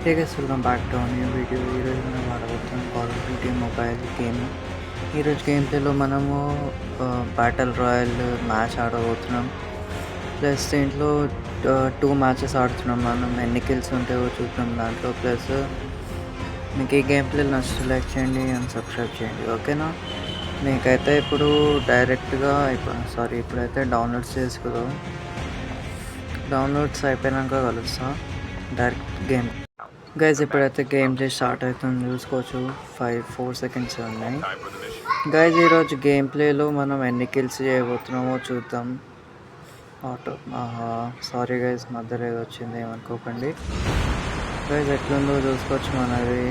Hey guys, welcome back to a new video. ఈరోజు మనం ఆడబోతున్నాం Call of Duty mobile game. ఈరోజు game ప్లేలో మనము బ్యాటిల్ రాయల్ మ్యాచ్ ఆడబోతున్నాం. ప్లస్ దీంట్లో 2 మ్యాచెస్ ఆడుతున్నాం. మనం ఎన్ని కిల్స్ ఉంటాయో చూద్దాం దాంట్లో. ప్లస్ మీకు ఈ గేమ్ ప్లే నచ్చితే లైక్ చేయండి అండ్ సబ్స్క్రైబ్ చేయండి, ఓకేనా? మీకైతే ఇప్పుడు డైరెక్ట్గా ఇప్పుడైతే డౌన్లోడ్స్ చేసుకుందాం. డౌన్లోడ్స్ అయిపోయాక కలుస్తా డైరెక్ట్ గేమ్. గైజ్ ఇప్పుడైతే గేమ్ ప్లే స్టార్ట్ అవుతుంది, చూసుకోవచ్చు. 4 సెకండ్స్ ఉన్నాయి. గైజ్ ఈరోజు గేమ్ ప్లేలో మనం ఎన్ని కిల్స్ చేయబోతున్నామో చూద్దాం. సారీ గైజ్, మధ్యలో ఏదో వచ్చింది, ఏమనుకోకండి. గైజ్ ఎట్లుందో చూసుకోవచ్చు. మనది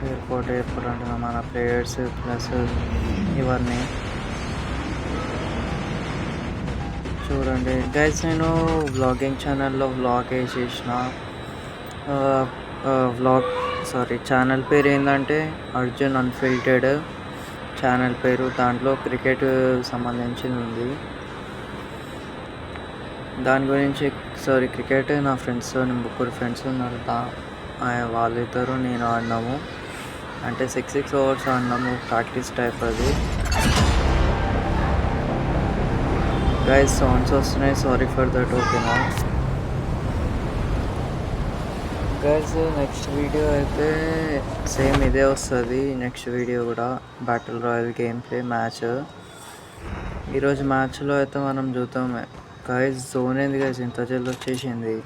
ఎయిర్పోర్ట్ అంటున్నాం, మన ప్లేయర్స్ ప్లస్ ఇవన్నీ చూడండి. గైజ్ నేను వ్లాగింగ్ ఛానల్లో వ్లాగ్ వేసేసిన. ఛానల్ పేరు ఏంటంటే అర్జున్ అన్ఫిల్టర్డ్ ఛానల్ పేరు. దాంట్లో క్రికెట్ సంబంధించింది ఉంది. దాని గురించి క్రికెట్ నా ఫ్రెండ్స్, ముగ్గురు ఫ్రెండ్స్ ఉన్నారు. వాళ్ళిద్దరు నేను ఆడినాము. అంటే 6 ఓవర్స్ ఆడినాము, ప్రాక్టీస్ టైప్ అది. గైస్ సౌండ్స్ వస్తున్నాయి, సారీ ఫర్ దట్, ఓకేనా? గైస్ నెక్స్ట్ వీడియో అయితే సేమ్ ఇదే వస్తుంది. నెక్స్ట్ వీడియో కూడా battle royal game play match. ఈరోజు మ్యాచ్లో అయితే మనం చూద్దాం. గైస్ జోన్ ఏంది గైస్, ఇంత జల్ది వచ్చేసింది.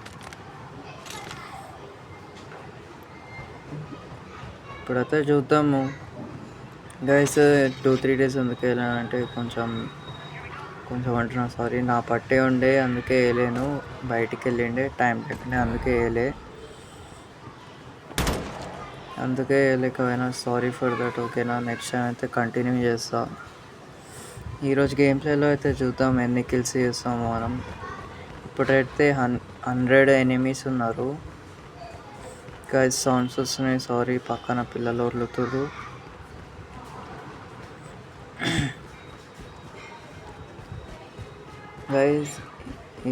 ఇప్పుడైతే చూద్దాము. గైస్ 2-3 డేస్ ఎందుకు వెళ్ళానంటే కొంచెం అంటున్నా, సారీ, నా పట్టే ఉండే, అందుకే వేయలేను. బయటికి వెళ్ళిండే, టైం లేకుండే, అందుకే వేయలే. లేకపోయినా సారీ ఫర్ దట్, ఓకేనా? నెక్స్ట్ టైం అయితే కంటిన్యూ చేస్తా. ఈరోజు గేమ్ ప్లేలో అయితే చూద్దాం ఎన్ని కిల్స్ చేస్తాము మనం. ఇప్పుడైతే 100 ఎనిమీస్ ఉన్నారు. గైస్ సౌండ్స్ వస్తున్నాయి, సారీ, పక్కన పిల్లలు వదులుతుర్రు. గైస్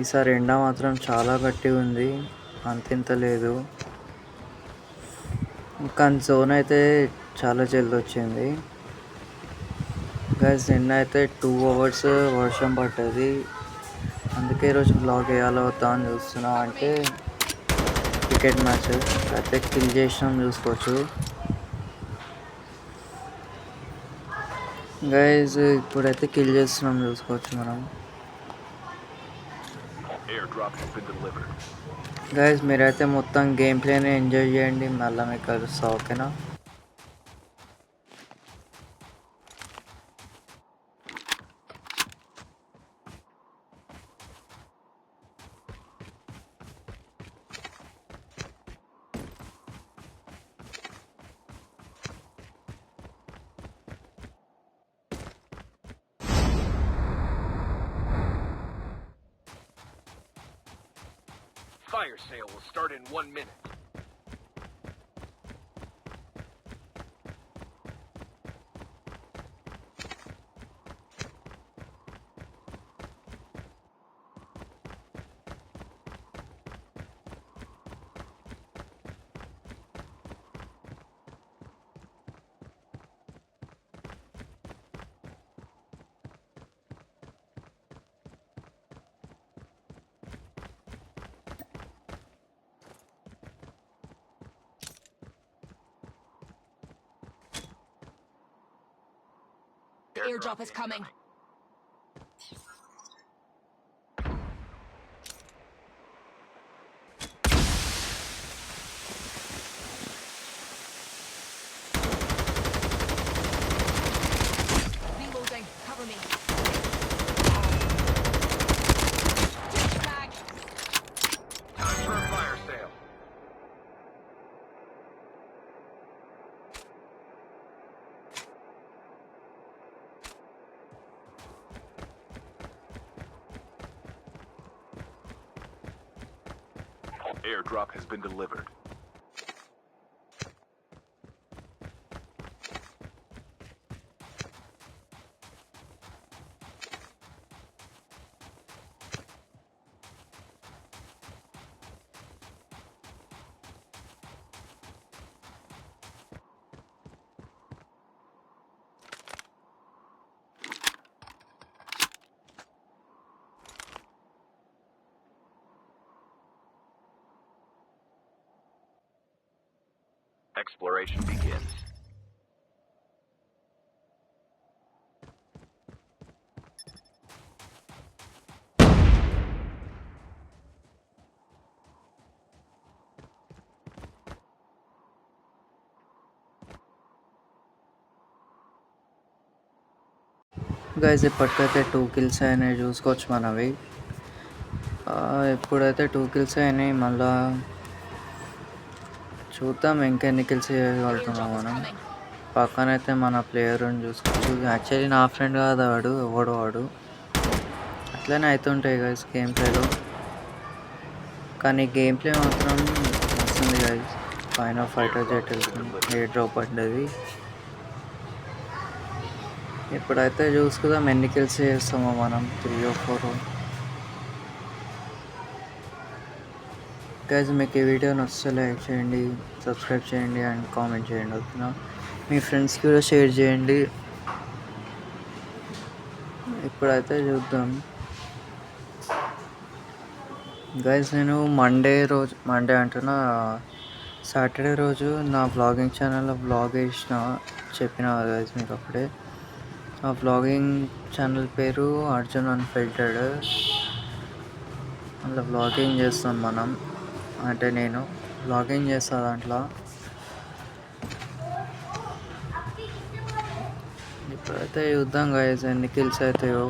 ఈసారి ఎండ మాత్రం చాలా గట్టిగా ఉంది, అంతింత లేదు. కానీ జోన్ అయితే చాలా జల్ది వచ్చింది. గైస్ నిన్న అయితే 2 అవర్స్ వర్షం పడ్డది. అందుకే ఈరోజు బ్లాగ్ వేయాలో వద్దా అని చూస్తున్నా. అంటే క్రికెట్ మ్యాచ్ అయితే కిల్ చేసినాం, చూసుకోవచ్చు. గైస్ ఇప్పుడైతే కిల్ చేస్తున్నాం, చూసుకోవచ్చు మనం. గైస్ మీరైతే మొత్తం గేమ్ ప్లేని ఎంజాయ్ చేయండి, మళ్ళీ మీకు కలుస్తా, ఓకేనా? Fire sale will start in 1 minute. The airdrop is coming. Reloading. Cover me. Take back. Time for a fire sale. Airdrop has been delivered. exploration begins. Guys ఇప్పటికైతే 2 కిల్స్ అయినాయి చూసుకోవచ్చు మనవి. ఎప్పుడైతే 2 కిల్స్ అయినాయి మళ్ళా చూద్దాం ఇంకెన్ని కిల్స్ చేయగలుగుతున్నాం Airdrop is మనం. coming. పక్కనైతే మన ప్లేయర్ని చూసుకోవచ్చు. యాక్చువల్లీ నా ఫ్రెండ్ కాదు వాడు, ఎవడు వాడు. అట్లనే అవుతుంటాయి గైస్ గేమ్ ప్లేలో. కానీ గేమ్ ప్లే మాత్రం వస్తుంది గైస్. పైన ఫైటర్ జెట్ వెళ్తుంది, ఎయిర్ డ్రాప్ పడ్డది. ఇప్పుడైతే చూసుకుందాం ఎన్ని కిల్స్ చేస్తామో మనం, 3 or 4. గైస్ మీకు ఈ వీడియో నచ్చితే లైక్ చేయండి, సబ్స్క్రైబ్ చేయండి అండ్ కామెంట్ చేయండి. ఓకేనా, మీ ఫ్రెండ్స్కి కూడా షేర్ చేయండి. ఇప్పుడైతే చూద్దాం గైస్. నేను మండే అంటున్నా, సాటర్డే రోజు నా వ్లాగింగ్ ఛానల్లో వ్లాగ్ చెప్పిన గైస్ మీకు అప్పుడే. ఆ వ్లాగింగ్ ఛానల్ పేరు అర్జున్ అన్ఫిల్టర్డ్. అందులో వ్లాగింగ్ చేస్తాం మనం, అంటే నేను వ్లాగింగ్ చేస్తా దాంట్లో. ఇప్పుడైతే చూద్దాం గైస్ ఎన్ని కిల్స్ అవుతాయో.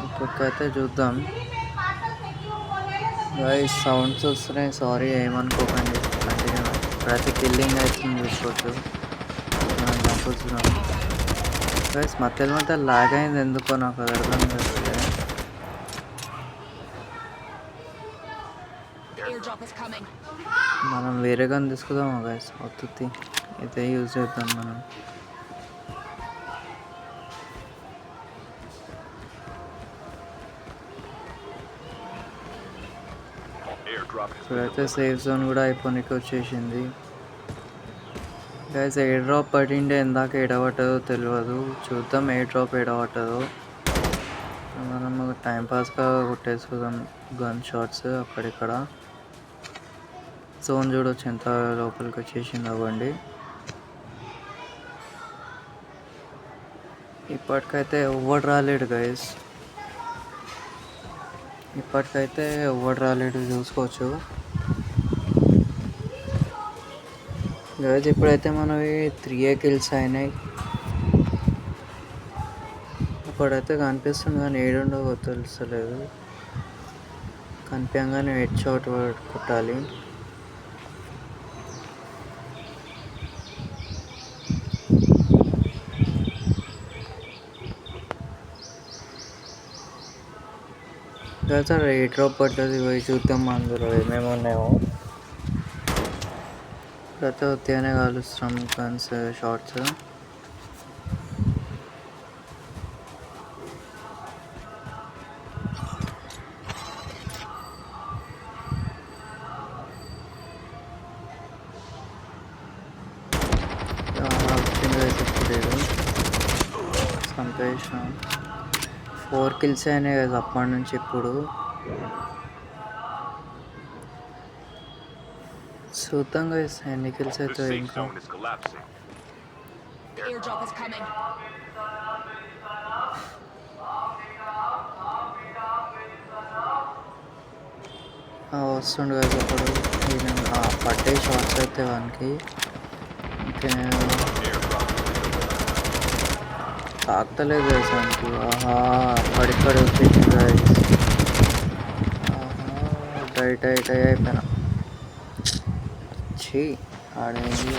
ఇప్పటికైతే చూద్దాం గైస్. సౌండ్స్ వస్తున్నాయి, సారీ ఏమనుకోకండి. కంటిన్యూ ప్రతి కిల్లింగ్ అవుతుంది చూసుకోవచ్చు. చంపుతున్నాం గైస్. మధ్యలో లాగ్ అయింది ఎందుకో నాకు అది అర్థం కాదు. Airdrop is coming. మనం వేరే గన్ తీసుకుందామా గైస్? అవుతుంది, ఇదే యూజ్ చేద్దాం మనం. Airdrop has been ఇప్పుడైతే delivered. సేఫ్ జోన్ కూడా అయిపోనికి వచ్చేసింది గైస్. ఎయిర్ డ్రాప్ పడిండే ఇందాక ఎడబట్టదో తెలియదు. చూద్దాం ఎయిర్ డ్రాప్ ఎడబట్టదో. మనం టైంపాస్గా కొట్టేసుకుందాం గన్ షాట్స్ అక్కడిక్కడ. జోన్ చూడొచ్చు ఎంత లోపలికి వచ్చేసింది అవ్వండి. ఇప్పటికైతే ఎవ్వడు రాలేడు గైస్, ఇప్పటికైతే ఎవ్వడు రాలేడు చూసుకోవచ్చు గైస్. ఇప్పుడైతే మనవి 3 కిల్స్ అయినాయి. ఇప్పుడైతే కనిపిస్తుంది కానీ ఏడుండవో తెలుస్తలేదు. కనిపించగానే హెడ్ షాట్ కొట్టాలి. సార్ ఎయిర్ డ్రాప్ పడ్డది, పోయి చూద్దాం అందులో ఏమేమి ఉన్నాయో. ప్రతి ఉత్తిగానే కాలుస్తాం గన్స్ షార్ట్స్. లేదు సంపేసిన 4 కిల్స్ అయినాయి కదా అప్పటి నుంచి. ఇప్పుడు చూద్దాం గైస్ ఎన్ని కిల్స్ The అవుతాయి safe ఇంకా. zone is collapsing. Airdrop is coming. వస్తుండు కదా అప్పుడు పట్టే షార్ట్స్ అయితే వానికి. ఇంకా తాకుతలేదు గైస్ వానికి. ఆహా పడిపడి వచ్చేసి గైస్. ఆహా డైట్ అయిపోయినా. చీ ఆడేంది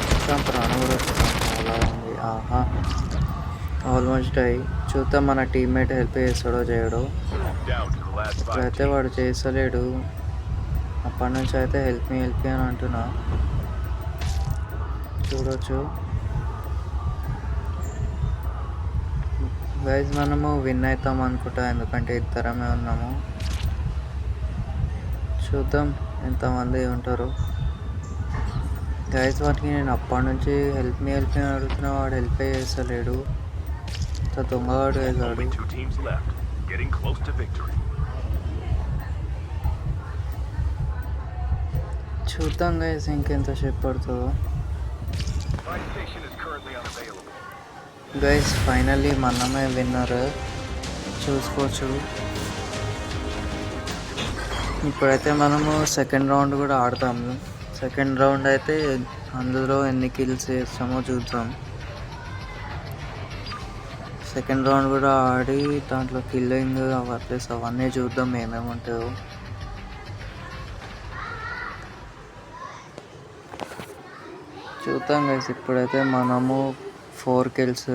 మొత్తం ప్రాణం కూడా అలా ఉంది. ఆహా ఆల్మోస్ట్ అయ్యి. చూద్దాం మన టీమ్మేట్ హెల్ప్ చేస్తాడో చేయడో. Down to the last 5 ఇప్పుడైతే teams. వాడు చేస్తలేడు. అప్పటి నుంచి అయితే హెల్ప్ మీ అని అంటున్నా. చూడవచ్చు గైజ్ మనము విన్ అవుతాం అనుకుంటా, ఎందుకంటే ఇద్దరమే ఉన్నాము. చూద్దాం ఎంతమంది ఉంటారు గైజ్. వాటికి నేను అప్పటి నుంచి హెల్ప్ మీ అడుగుతున్నా, వాడు హెల్ప్ చేస్తలేడు. దొంగవాడు వేసాడు. Only 2 teams left, getting close to victory. చూద్దాం గైస్ ఇంకెంతసేపు పడుతుందో. Buy station is currently unavailable. Guys finally మనమే విన్నర్ చూసుకోవచ్చు. ఇప్పుడైతే మనము సెకండ్ రౌండ్ కూడా ఆడతాము. సెకండ్ రౌండ్ అయితే అందులో ఎన్ని కిల్స్ చేస్తామో చూద్దాం. సెకండ్ రౌండ్ కూడా ఆడి దాంట్లో కిల్లింగ్ ప్లస్ అవన్నీ చూద్దాం ఏమేమి ఉంటాయో. చూద్దాం గైస్ ఇప్పుడైతే మనము 4 కిల్స్,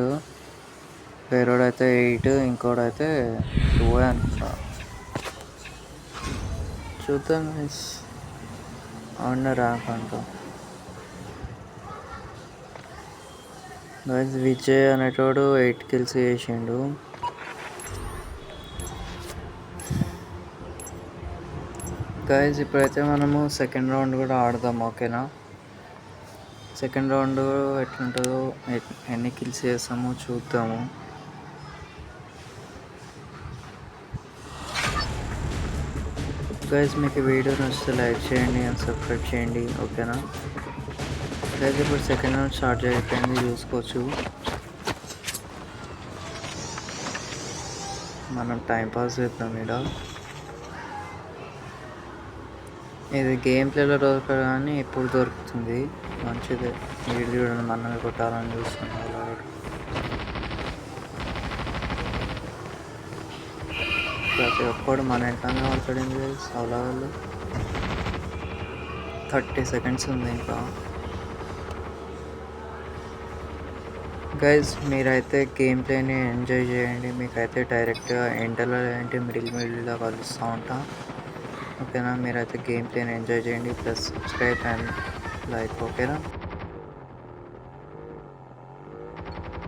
వేరేడైతే 8, ఇంకోడైతే 2 అనుకుంటా. చూద్దాం గైస్ ఆడిన ర్యాంక్ అంటూ. గైస్ విజయ్ అనేటోడు 8 కిల్స్ చేసిండు. గైస్ ఇప్పుడైతే మనము సెకండ్ రౌండ్ కూడా ఆడదాం, ఓకేనా? సెకండ్ రౌండ్ ఎట్లుంటుందో, ఎన్ని కిల్స్ చేస్తామో చూద్దాము. గైస్ మీకు వీడియో నచ్చితే లైక్ చేయండి అండ్ సబ్స్క్రైబ్ చేయండి, ఓకేనా? గైస్ ఇప్పుడు సెకండ్ రౌండ్ స్టార్ట్ అయిపోయింది, చూసుకోవచ్చు. మనం టైంపాస్ చేద్దాం ఇక్కడ. ఇది గేమ్ ప్లేలో దొరకదు కానీ ఇప్పుడు దొరుకుతుంది, మంచిదే. వీడు చూడండి మనమే కొట్టాలని చూస్తున్నాడు. ప్రతి ఒక్కడు మన వెనకాల పడుతుంది గైస్. అలా వాళ్ళు 30 సెకండ్స్ ఉంది ఇంకా. గైస్ మీరైతే గేమ్ ప్లేని ఎంజాయ్ చేయండి. మీకైతే డైరెక్ట్గా ఎంటర్లో ఏంటి మిడిల్గా కలుస్తూ ఉంటా, ఓకేనా? మీరైతే గేమ్ ప్లేని ఎంజాయ్ చేయండి, ప్లస్ సబ్స్క్రైబ్ అండ్ లైక్, ఓకేనా?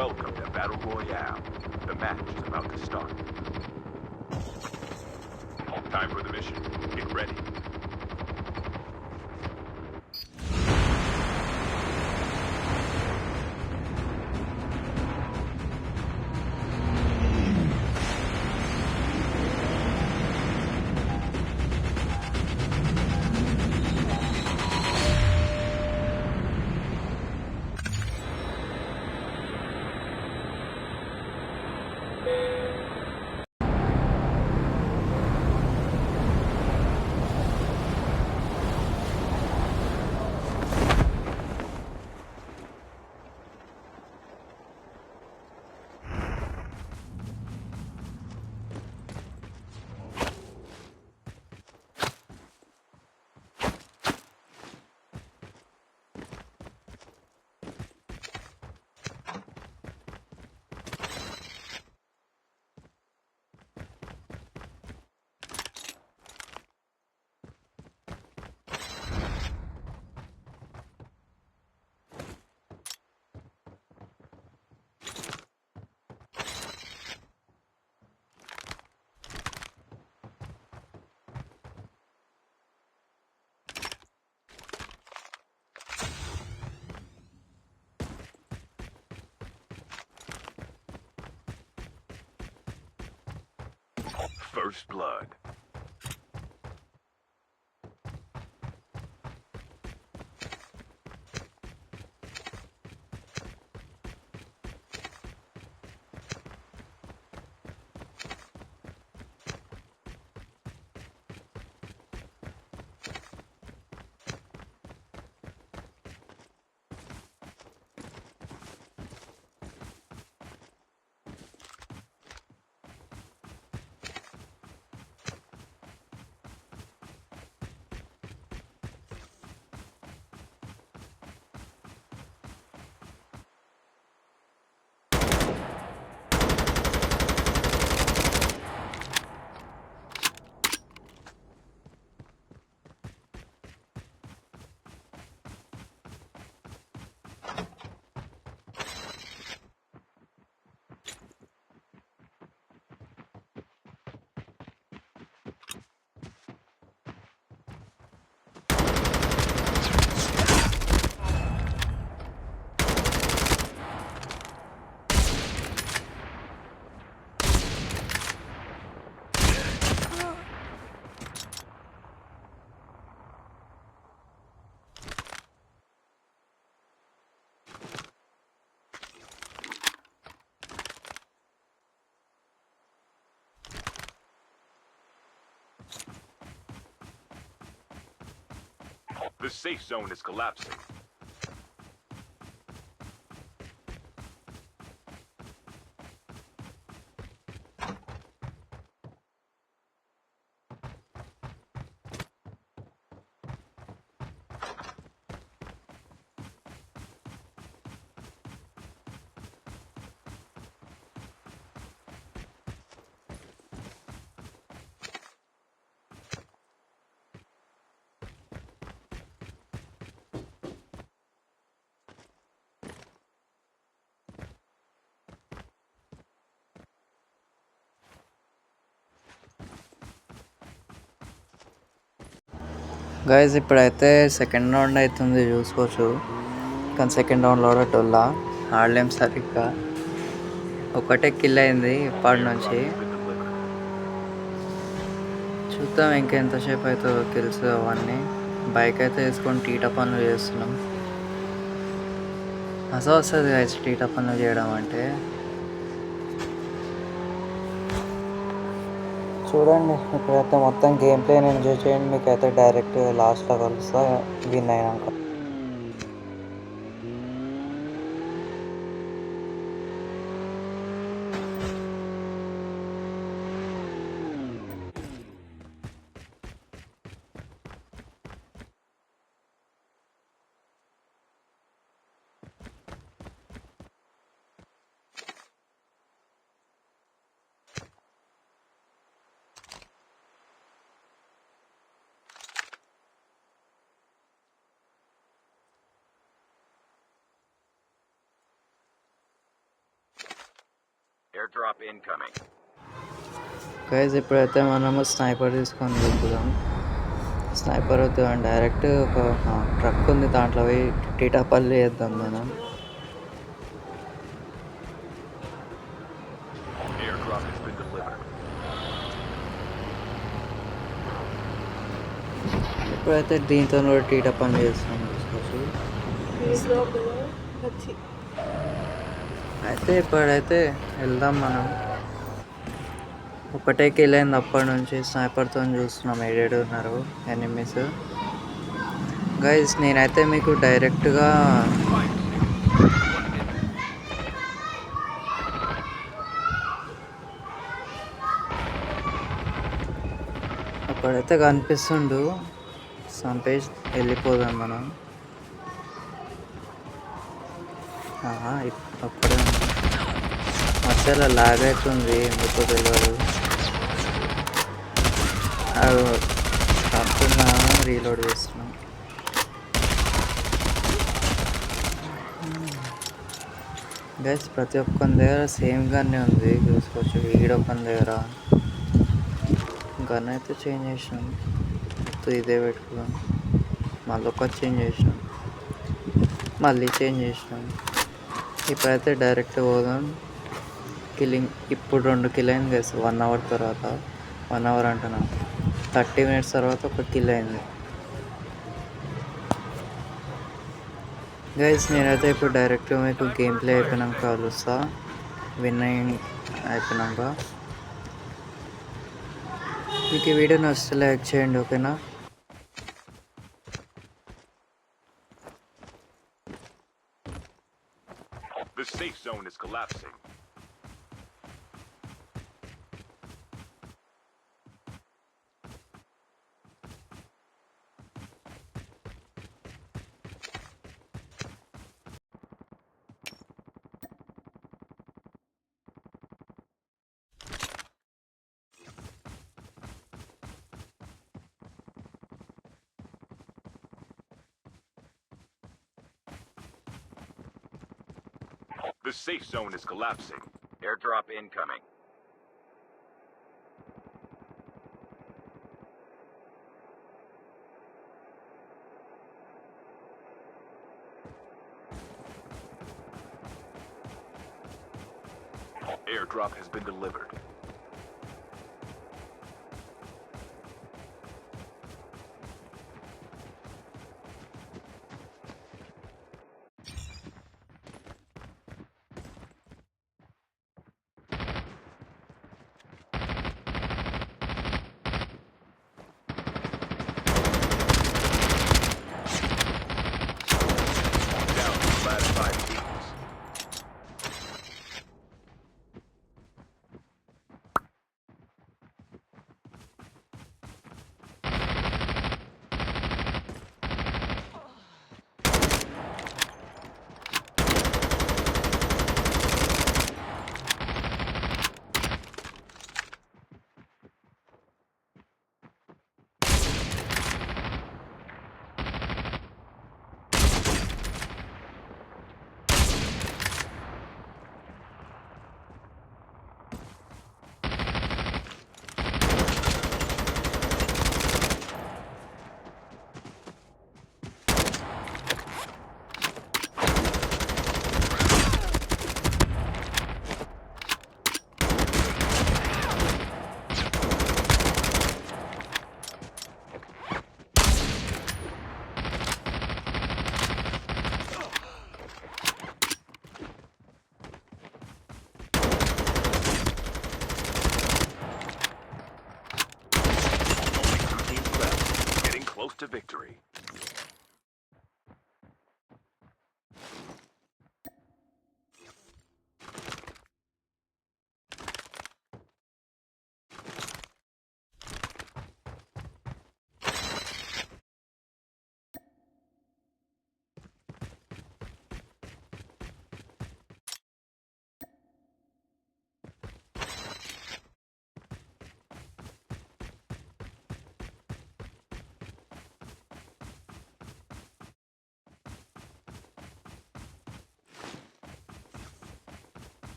Welcome to Battle Royale. The match is about to start. Time for the mission. Get ready. First blood. The safe zone is collapsing. Guys ఇప్పుడైతే సెకండ్ రౌండ్ అవుతుంది చూసుకోవచ్చు. కానీ second రౌండ్లో కూడా డొల్లా ఆడలేం సరిగ్గా. ఒకటే kill అయింది ఇప్పటి నుంచి. చూద్దాం ఇంకెంతసేపు అవుతుందో కిల్స్ అవన్నీ. బైక్ అయితే వేసుకొని టీటా పనులు చేస్తున్నాం. మజా వస్తుంది గైస్ టీటా పనులు చేయడం అంటే. చూడండి ఇప్పుడైతే మొత్తం గేమ్ ప్లేని ఎంజాయ్ చేయండి. మీకైతే డైరెక్ట్ లాస్ట్లో కలుస్తా విన్ అయినాక. Airdrop incoming. గైస్ ఇప్పుడైతే మనము స్నైపర్ తీసుకొని వెళ్తున్నాం. స్నైపర్ వద్దు అని డైరెక్ట్ ఒక ట్రక్ ఉంది దాంట్లో పోయి టీటాపల్లి వేద్దాం మనం. Airdrop has been delivered. ఇప్పుడైతే దీంతో కూడా టీటాపల్లి చేస్తాం చూసుకోవచ్చు. అయితే ఇప్పుడైతే వెళ్దాం మనం. ఒకటే కిల్ అయింది అప్పటి నుంచి. స్నైపర్తో చూస్తున్నాం ఏడేడు ఉన్నారు ఎనిమీస్. గైస్ నేనైతే మీకు డైరెక్ట్గా అక్కడైతే కనిపిస్తుండు. సంపేజ్ వెళ్ళిపోదాం మనం. అక్కడే మధ్యలో లాగ్ అవుతుంది ఎందుకో తెలియదు. అది తప్పున్నాము రీలోడ్ చేస్తున్నాం. గైస్ ప్రతి ఒక్కరి దగ్గర సేమ్ గన్నే ఉంది చూసుకోవచ్చు. వీడొక్కని దగ్గర గన్ అయితే చేంజ్ చేసినాం. ఇదే పెట్టుకున్నాం. మళ్ళీ ఒకటి చేంజ్ చేసినాం. మళ్ళీ చేంజ్ చేసినాం. ఇప్పుడైతే డైరెక్ట్ పోదాం కిల్లింగ్. ఇప్పుడు 2 కిల్ అయింది గైస్ 1 అవర్ తర్వాత. 1 అవర్ అంటున్నా 30 మినిట్స్ తర్వాత ఒక కిల్ అయింది గైస్. నేనైతే ఇప్పుడు డైరెక్ట్గా మీకు గేమ్ ప్లే అయిపోయినాక కలుస్తా విన్ అయిపోయినాక. మీకు ఈ వీడియో నచ్చితే లైక్ చేయండి ఓకేనా. The safe zone is collapsing. The safe zone is collapsing. Airdrop incoming. Airdrop has been delivered.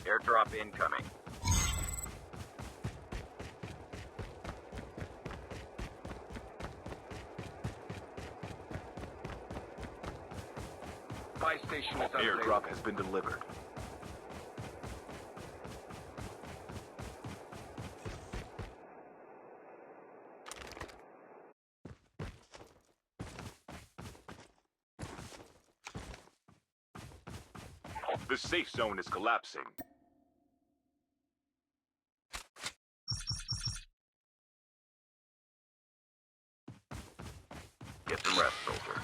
Airdrop incoming. Buy station is airdrop has been delivered. The safe zone is collapsing. Get some rest, soldier.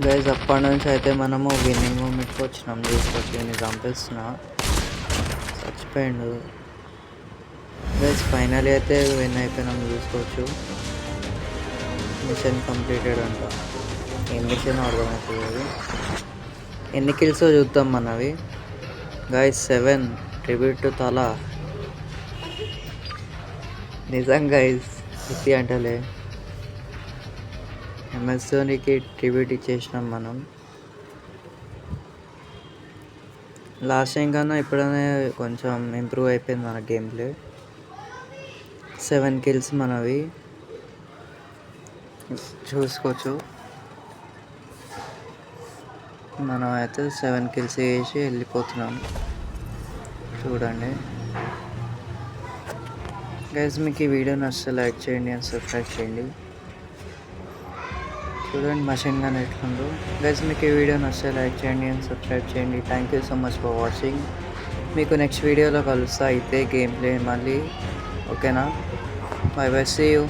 Guys అప్పటి నుంచి అయితే మనము winnowing మూమెంట్కి వచ్చినాం. తీసుకొచ్చి నేను చంపేస్తున్నా, చచ్చిపోయిండు. Guys final అయితే win అయిపోయినాం. చూసుకోవచ్చు, మిషన్ కంప్లీటెడ్ అంట. ఏం మిషన్ అర్థమవుతుంది అది. ఎన్ని కిల్స్ చూద్దాం మనవి. గైస్ 7 ట్రిబ్యూట్ టు తలా. నిజం గైస్, ఇది అంటలే. MS ధోనికి ట్రిబ్యూట్ ఇచ్చేసినాం మనం. లాస్ట్ టైం కన్నా ఇప్పుడనే కొంచెం ఇంప్రూవ్ అయిపోయింది మన గేమ్ ప్లే. 7 కిల్స్ మనవి చూసుకోవచ్చు. మనం అయితే 7 కిల్స్ వేసి వెళ్ళిపోతున్నాం. చూడండి గైస్, మీకు ఈ వీడియో నచ్చితే లైక్ చేయండి అండ్ సబ్స్క్రైబ్ చేయండి. చూడండి మషిన్ గన్ ఎట్లుందో. గైస్ మీకు ఈ వీడియో నచ్చితే లైక్ చేయండి అండ్ సబ్స్క్రైబ్ చేయండి. Thank you so much for watching. మీకు నెక్స్ట్ వీడియోలో కలుస్తా అయితే గేమ్ ప్లే మళ్ళీ. ఓకేనా? Bye bye, see you.